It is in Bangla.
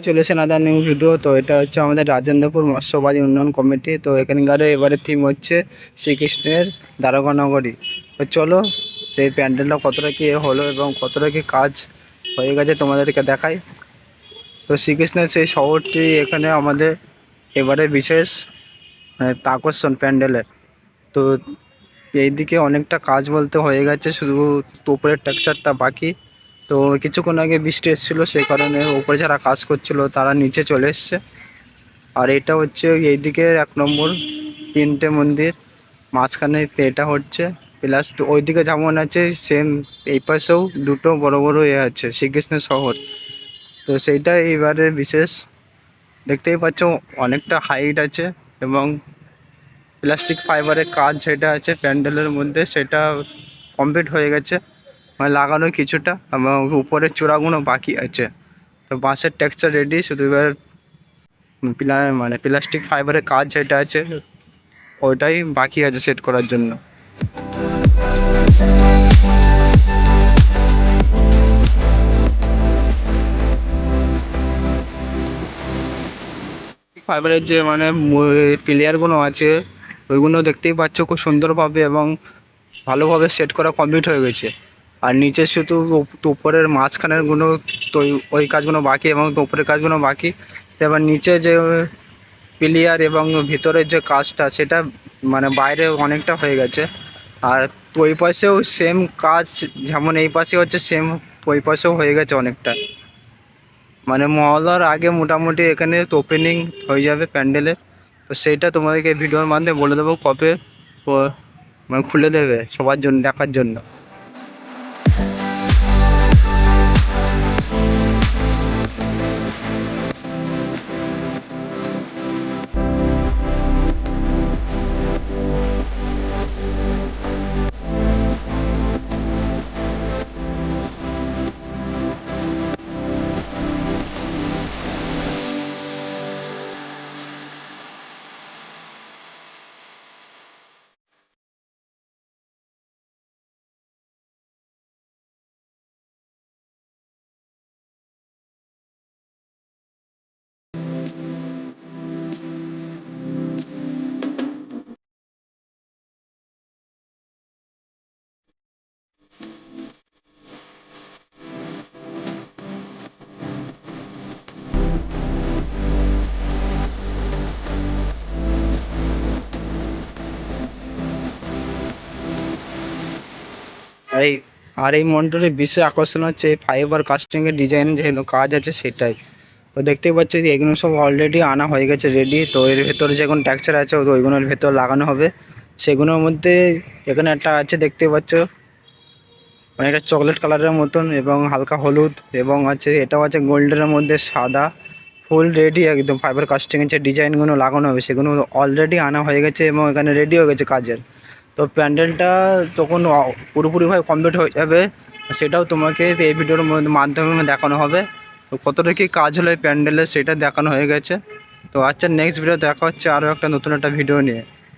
চলে এসেছেন আদার নিউ ভিডিও। তো এটা হচ্ছে আমাদের রাজেন্দ্রপুর মৎস্যবাড়ি উন্নয়ন কমিটি। তো এখানকার এবারে থিম হচ্ছে শ্রীকৃষ্ণের দ্বারকা নগরী। তো চলো সেই প্যান্ডেলটা কতটা কি হলো এবং কতটা কি কাজ হয়ে গেছে তোমাদেরকে দেখাই। তো শ্রীকৃষ্ণের সেই শহরটি এখানে আমাদের এবারে বিশেষ আকর্ষণ প্যান্ডেলের। তো এইদিকে অনেকটা কাজ বলতে হয়ে গেছে, শুধু উপরের টেক্সচারটা বাকি। তো কিছুক্ষণ আগে বৃষ্টি এসেছিলো, সেই কারণে উপরে যারা কাজ করছিল তারা নিচে চলে এসছে। আর এটা হচ্ছে এইদিকে 1 নম্বর তিনটে মন্দির, মাঝখানে এটা হচ্ছে প্লাস ওইদিকে যেমন আছে সেম এই পাশেও দুটো বড় বড় আছে শ্রীকৃষ্ণের শহর। তো সেইটা এইবারে বিশেষ। দেখতেই পাচ্ছ অনেকটা হাইট আছে এবং প্লাস্টিক ফাইবারের কাজ যেটা আছে প্যান্ডেলের মধ্যে সেটা কমপ্লিট হয়ে গেছে, মানে লাগানো কিছুটা, এবং উপরের চূড়াগুলো বাকি আছে। তো বাঁশের টেক্সচার রেডি, শুধু এবার মানে প্লাস্টিক ফাইবারের কাজ যেটা আছে ওইটাই বাকি আছে সেট করার জন্য। ফাইবারের যে মানে প্লেয়ারগুলো আছে ওইগুলো দেখতেই পাচ্ছ খুব সুন্দরভাবে এবং ভালোভাবে সেট করা কমপ্লিট হয়ে গেছে। আর নিচে শুধু উপরের মাঝখানের গুলো তো ওই কাজগুলো বাকি এবং উপরের কাজগুলো বাকি। এবার নিচে যে প্লেয়ার এবং ভিতরের যে কাজটা সেটা মানে বাইরে অনেকটা হয়ে গেছে। আর ওই পাশেও সেম কাজ, যেমন এই পাশে হচ্ছে সেম ওই পাশেও হয়ে গেছে অনেকটা। মানে মহলার আগে মোটামুটি এখানে ওপেনিং হয়ে যাবে প্যান্ডেলের। তো সেইটা তোমাদেরকে ভিডিওর মাধ্যমে বলে দেবো কবে মানে খুলে দেবে সবার জন্য দেখার জন্য। এই এই মন্ডলের বিশেষ আকর্ষণ হচ্ছে এই ফাইবার কাস্টিংয়ের ডিজাইন যে কাজ আছে সেটাই। তো দেখতেই পাচ্ছি যে এগুলো সব অলরেডি আনা হয়ে গেছে রেডি। তো এর ভেতরে যে কোনো টেক্সচার আছে ওইগুলোর ভেতর লাগানো হবে। সেগুলোর মধ্যে এখানে একটা আছে দেখতে পাচ্ছ অনেকটা চকলেট কালারের মতন এবং হালকা হলুদ, এবং আছে এটাও আছে গোল্ডেনের মধ্যে সাদা। ফুল রেডি একদম ফাইবার কাস্টিংয়ের যে ডিজাইনগুলো লাগানো হবে সেগুলো অলরেডি আনা হয়ে গেছে এবং এখানে রেডি হয়ে গেছে কাজের। তো প্যান্ডেলটা তখন পুরোপুরিভাবে কমপ্লিট হয়ে যাবে, সেটাও তোমাকে এই ভিডিওর মাধ্যমে দেখানো হবে। তো কতটা কি কাজ হলো এই প্যান্ডেলের সেটা দেখানো হয়ে গেছে। তো আচ্ছা, নেক্সট ভিডিও দেখা হচ্ছে আরও একটা নতুন একটা ভিডিও নিয়ে।